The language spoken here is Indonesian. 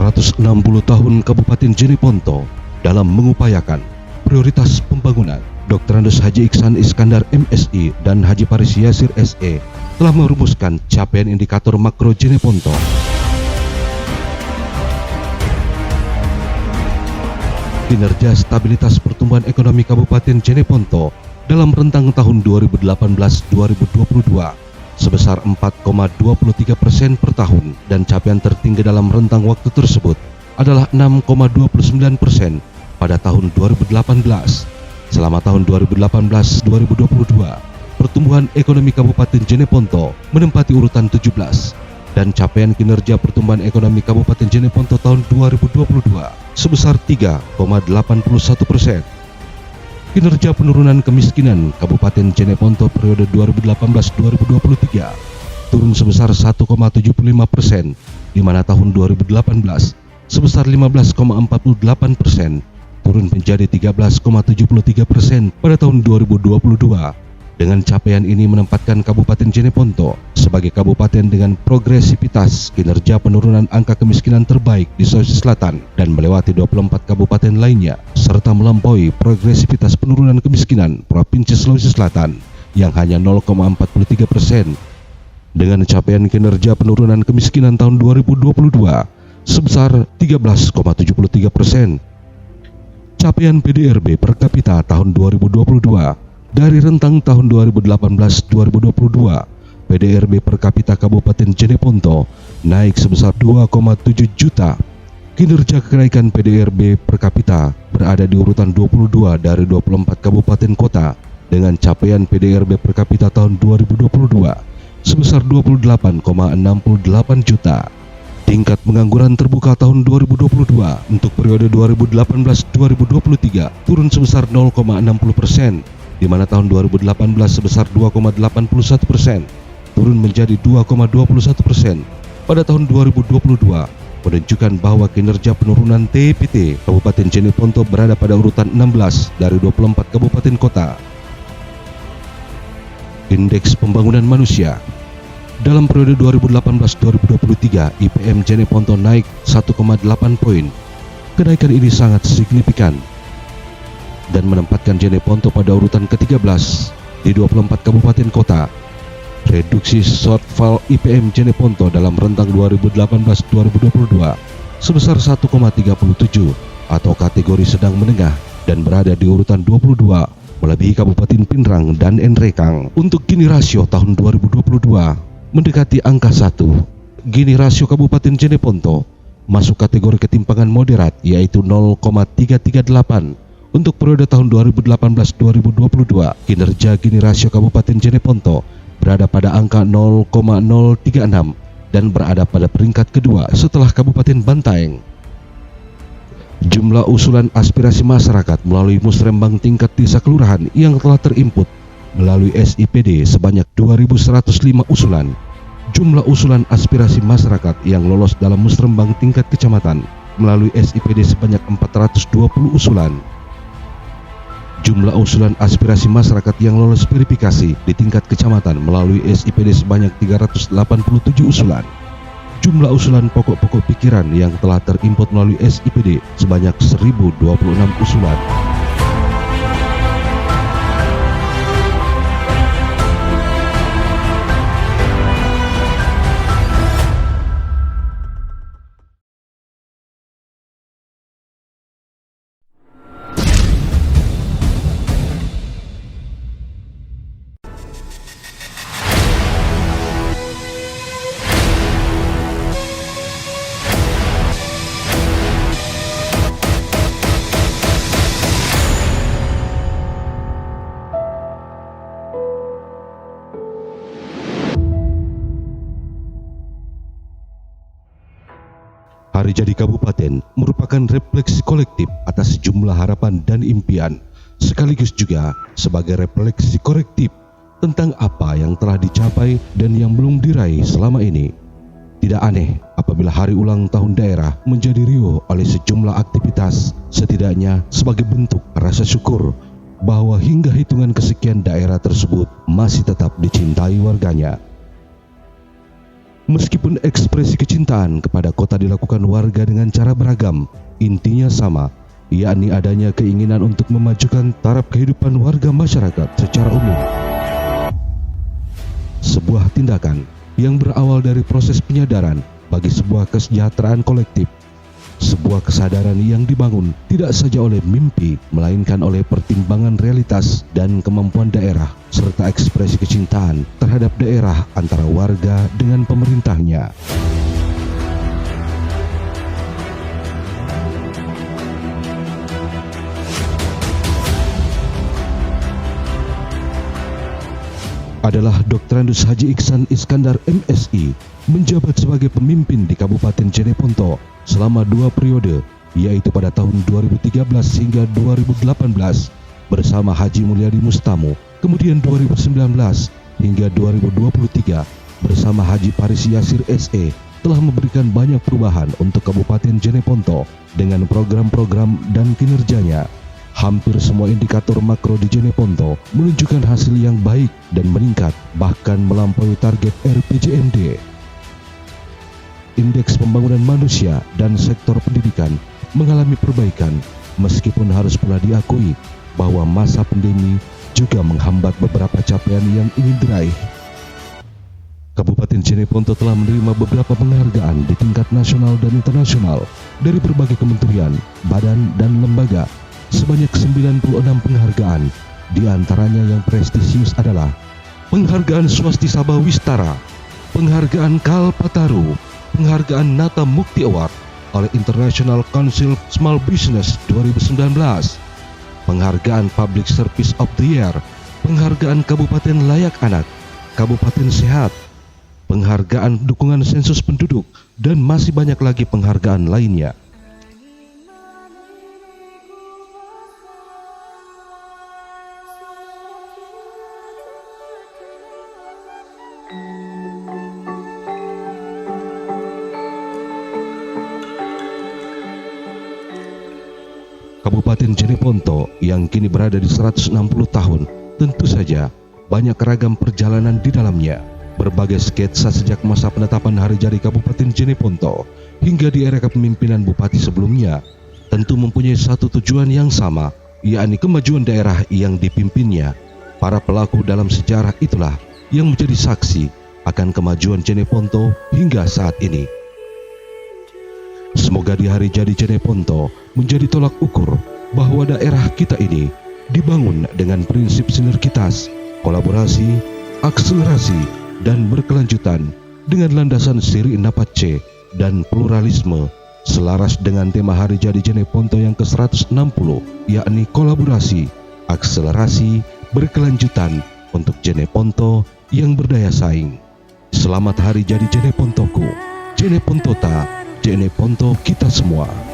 160 tahun Kabupaten Jeneponto dalam mengupayakan prioritas pembangunan, Dr. Andes Haji Iksan Iskandar MSI dan Haji Paris Yasir SE telah merumuskan capaian indikator makro Jeneponto. Kinerja stabilitas pertumbuhan ekonomi Kabupaten Jeneponto dalam rentang tahun 2018-2022 sebesar 4,23% per tahun, dan capaian tertinggi dalam rentang waktu tersebut adalah 6,29% pada tahun 2018. Selama tahun 2018-2022, pertumbuhan ekonomi Kabupaten Jeneponto menempati urutan 17, dan capaian kinerja pertumbuhan ekonomi Kabupaten Jeneponto tahun 2022 sebesar 3,81%. Kinerja penurunan kemiskinan Kabupaten Jeneponto periode 2018-2023 turun sebesar 1,75%, di mana tahun 2018 sebesar 15,48%, turun menjadi 13,73% pada tahun 2022. Dengan capaian ini menempatkan Kabupaten Jeneponto sebagai kabupaten dengan progresivitas kinerja penurunan angka kemiskinan terbaik di Sulawesi Selatan dan melewati 24 kabupaten lainnya, serta melampaui progresivitas penurunan kemiskinan Provinsi Sulawesi Selatan yang hanya 0,43%. Dengan capaian kinerja penurunan kemiskinan tahun 2022 sebesar 13,73%. Capaian PDRB per kapita tahun 2022 dari rentang tahun 2018-2022, PDRB per kapita Kabupaten Jeneponto naik sebesar 2,7 juta. Kinerja kenaikan PDRB per kapita berada di urutan 22 dari 24 kabupaten kota dengan capaian PDRB per kapita tahun 2022 sebesar 28,68 juta. Tingkat pengangguran terbuka tahun 2022 untuk periode 2018-2023 turun sebesar 0,60%. di mana tahun 2018 sebesar 2,81%, turun menjadi 2,21%. Pada tahun 2022 menunjukkan bahwa kinerja penurunan TPT Kabupaten Jeneponto berada pada urutan 16 dari 24 kabupaten kota. Indeks Pembangunan Manusia dalam periode 2018-2023, IPM Jeneponto naik 1,8 poin. Kenaikan ini sangat signifikan dan menempatkan Jeneponto pada urutan ke-13 di 24 kabupaten kota. Reduksi shortfall IPM Jeneponto dalam rentang 2018-2022 sebesar 1,37 atau kategori sedang menengah dan berada di urutan 22, melebihi Kabupaten Pinrang dan Nrekang. Untuk Gini rasio tahun 2022 mendekati angka 1. Gini rasio Kabupaten Jeneponto masuk kategori ketimpangan moderat, yaitu 0,338. Untuk periode tahun 2018-2022, kinerja Gini rasio Kabupaten Jeneponto berada pada angka 0,036 dan berada pada peringkat kedua setelah Kabupaten Bantaeng. Jumlah usulan aspirasi masyarakat melalui musrembang tingkat desa kelurahan yang telah terinput melalui SIPD sebanyak 2.105 usulan. Jumlah usulan aspirasi masyarakat yang lolos dalam musrembang tingkat kecamatan melalui SIPD sebanyak 420 usulan. Jumlah usulan aspirasi masyarakat yang lolos verifikasi di tingkat kecamatan melalui SIPD sebanyak 387 usulan. Jumlah usulan pokok-pokok pikiran yang telah terinput melalui SIPD sebanyak 1026 usulan. Hari Jadi Kabupaten merupakan refleksi kolektif atas sejumlah harapan dan impian, sekaligus juga sebagai refleksi korektif tentang apa yang telah dicapai dan yang belum diraih selama ini. Tidak aneh apabila hari ulang tahun daerah menjadi riuh oleh sejumlah aktivitas, setidaknya sebagai bentuk rasa syukur bahwa hingga hitungan kesekian daerah tersebut masih tetap dicintai warganya. Meskipun ekspresi kecintaan kepada kota dilakukan warga dengan cara beragam, intinya sama, yakni adanya keinginan untuk memajukan taraf kehidupan warga masyarakat secara umum. Sebuah tindakan yang berawal dari proses penyadaran bagi sebuah kesejahteraan kolektif, sebuah kesadaran yang dibangun tidak saja oleh mimpi, melainkan oleh pertimbangan realitas dan kemampuan daerah, serta ekspresi kecintaan terhadap daerah antara warga dengan pemerintahnya. Adalah Dr. Andus Haji Iksan Iskandar MSI menjabat sebagai pemimpin di Kabupaten Jeneponto selama 2 periode, yaitu pada tahun 2013 hingga 2018 bersama Haji Mulyadi Mustamu, kemudian 2019 hingga 2023 bersama Haji Paris Yasir SE telah memberikan banyak perubahan untuk Kabupaten Jeneponto dengan program-program dan kinerjanya. Hampir semua indikator makro di Jeneponto menunjukkan hasil yang baik dan meningkat, bahkan melampaui target RPJMD. Indeks pembangunan manusia dan sektor pendidikan mengalami perbaikan, meskipun harus pula diakui bahwa masa pandemi juga menghambat beberapa capaian yang ingin diraih. Kabupaten Jeneponto telah menerima beberapa penghargaan di tingkat nasional dan internasional dari berbagai kementerian, badan, dan lembaga. Sebanyak 96 penghargaan, di antaranya yang prestisius adalah Penghargaan Swasti Sabah Wistara, Penghargaan Kalpataru, Penghargaan Nata Mukti Award oleh International Council Small Business 2019, Penghargaan Public Service of the Year, Penghargaan Kabupaten Layak Anak, Kabupaten Sehat, Penghargaan Dukungan Sensus Penduduk, dan masih banyak lagi penghargaan lainnya. Kabupaten Jeneponto yang kini berada di 160 tahun, tentu saja banyak ragam perjalanan di dalamnya. Berbagai sketsa sejak masa penetapan hari jadi Kabupaten Jeneponto hingga di era kepemimpinan bupati sebelumnya tentu mempunyai satu tujuan yang sama, yakni kemajuan daerah yang dipimpinnya. Para pelaku dalam sejarah itulah yang menjadi saksi akan kemajuan Jeneponto hingga saat ini. Semoga di hari jadi Jeneponto menjadi tolak ukur bahwa daerah kita ini dibangun dengan prinsip sinergitas, kolaborasi, akselerasi, dan berkelanjutan dengan landasan Siri Napace dan pluralisme, selaras dengan tema hari jadi Jeneponto yang ke-160, yakni kolaborasi, akselerasi, berkelanjutan untuk Jeneponto yang berdaya saing. Selamat hari jadi Jenepontoku, Jenepontota, Jeneponto kita semua.